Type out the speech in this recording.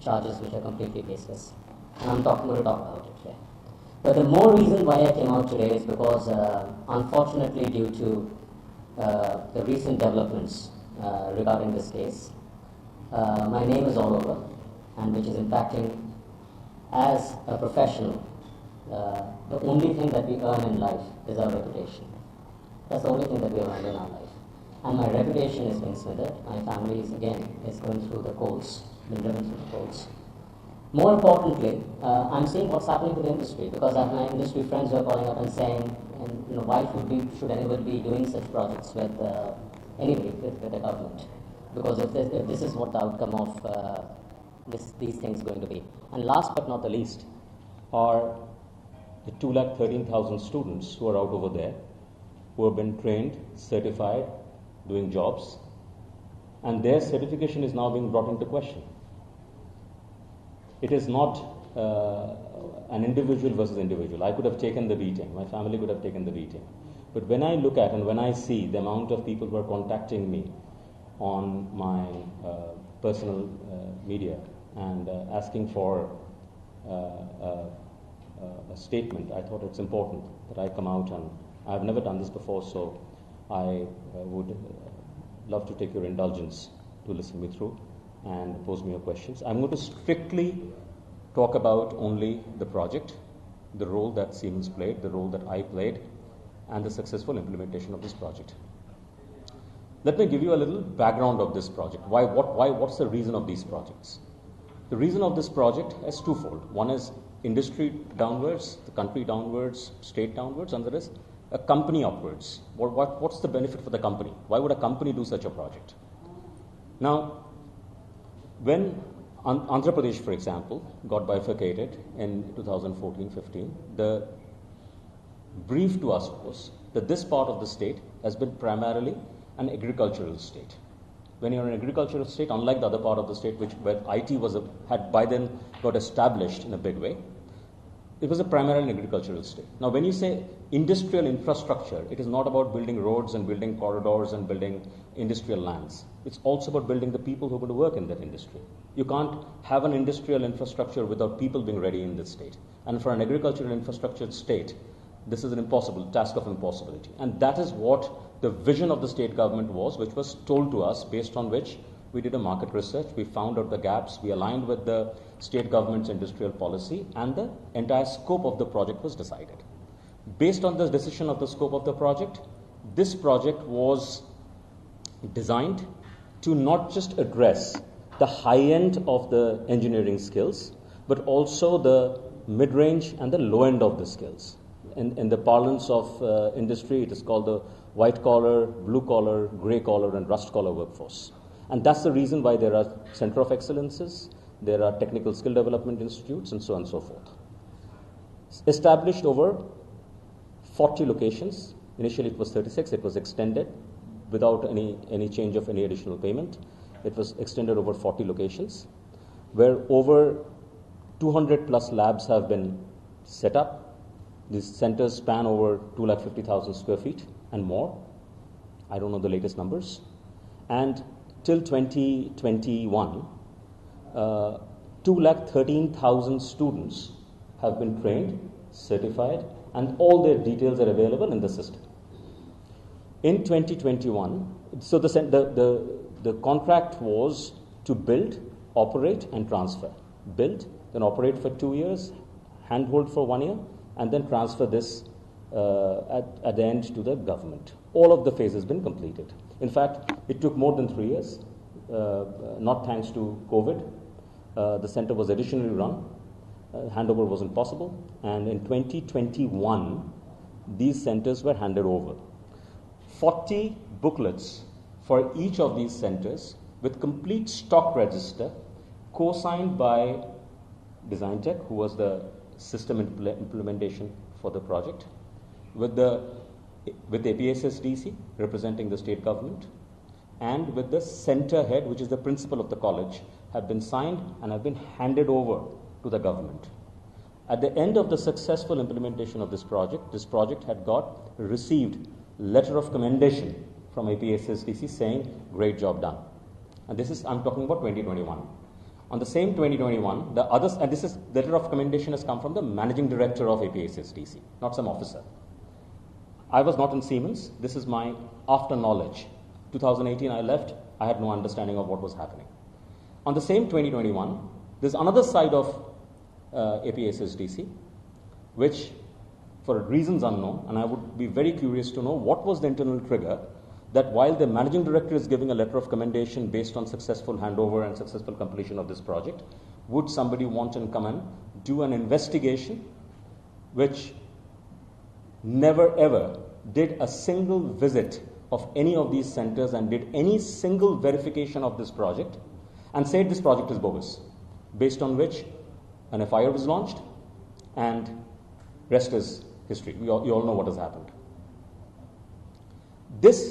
charges which are completely baseless. And I'm going to talk about it today. But the more reason why I came out today is because, unfortunately, due to the recent developments regarding this case, my name is all over, and which is impacting, as a professional, the only thing that we earn in life is our reputation. That's the only thing that we earn in our life. And my reputation is being smothered. My family is going through the coals, been driven through the coals. More importantly, I'm seeing what's happening to the industry, because I have my industry friends who are calling up and saying, why should anybody be doing such projects with anybody, with the government? Because if this is what the outcome of these things is going to be. And last but not the least are the 213,000 students who are out over there, who have been trained, certified, doing jobs, and their certification is now being brought into question. It is not an individual versus individual. I could have taken the beating. My family could have taken the beating. But when I look at and when I see the amount of people who are contacting me on my personal media and asking for a statement, I thought it's important that I come out, and I've never done this before, so I would love to take your indulgence to listen me through and pose me your questions. I'm going to strictly talk about only the project, the role that Siemens played, the role that I played, and the successful implementation of this project. Let me give you a little background of this project. What's the reason of these projects? The reason of this project is twofold. One is industry downwards, the country downwards, state downwards, and there is a company upwards. What's the benefit for the company? Why would a company do such a project? Now, when Andhra Pradesh, for example, got bifurcated in 2014-15, the brief to us was that this part of the state has been primarily an agricultural state. When you're an agricultural state, unlike the other part of the state, where IT had by then got established in a big way, it was a primarily agricultural state. Now, when you say industrial infrastructure, it is not about building roads and building corridors and building industrial lands. It's also about building the people who are going to work in that industry. You can't have an industrial infrastructure without people being ready in this state. And for an agricultural infrastructure state, this is an impossible task of impossibility. And that is what the vision of the state government was, which was told to us, based on which we did a market research, we found out the gaps, we aligned with the state government's industrial policy, and the entire scope of the project was decided. Based on the decision of the scope of the project, this project was designed to not just address the high end of the engineering skills, but also the mid-range and the low end of the skills. In the parlance of industry, it is called the white-collar, blue-collar, grey-collar, and rust-collar workforce. And that's the reason why there are Center of Excellences, there are technical skill development institutes, and so on and so forth. Established over 40 locations. Initially it was 36, it was extended without any change of any additional payment. It was extended over 40 locations, where over 200 plus labs have been set up. These centers span over 250,000 square feet and more. I don't know the latest numbers. And till 2021, 213,000 students have been trained, certified, and all their details are available in the system. In 2021, so the contract was to build, operate, and transfer. Build, then operate for 2 years, handhold for 1 year, and then transfer this at the end to the government. All of the phases have been completed. In fact, it took more than 3 years, not thanks to COVID. The center was additionally run. Handover wasn't possible. And in 2021, these centers were handed over. 40 booklets for each of these centers with complete stock register, co-signed by Design Tech, who was the system implementation for the project, with APSSDC representing the state government, and with the center head, which is the principal of the college, have been signed and have been handed over to the government. At the end of the successful implementation of this project had received letter of commendation from APSSDC saying, great job done. And I'm talking about 2021. On the same 2021, the others, and this is the letter of commendation has come from the managing director of APSSDC, not some officer. I was not in Siemens. This is my after knowledge. 2018, I left. I had no understanding of what was happening. On the same 2021, there's another side of APSSDC, which, for reasons unknown, and I would be very curious to know what was the internal trigger that while the managing director is giving a letter of commendation based on successful handover and successful completion of this project, would somebody want to come and do an investigation which never ever did a single visit of any of these centers and did any single verification of this project and said this project is bogus, based on which an FIR was launched and rest is history. You all know what has happened. This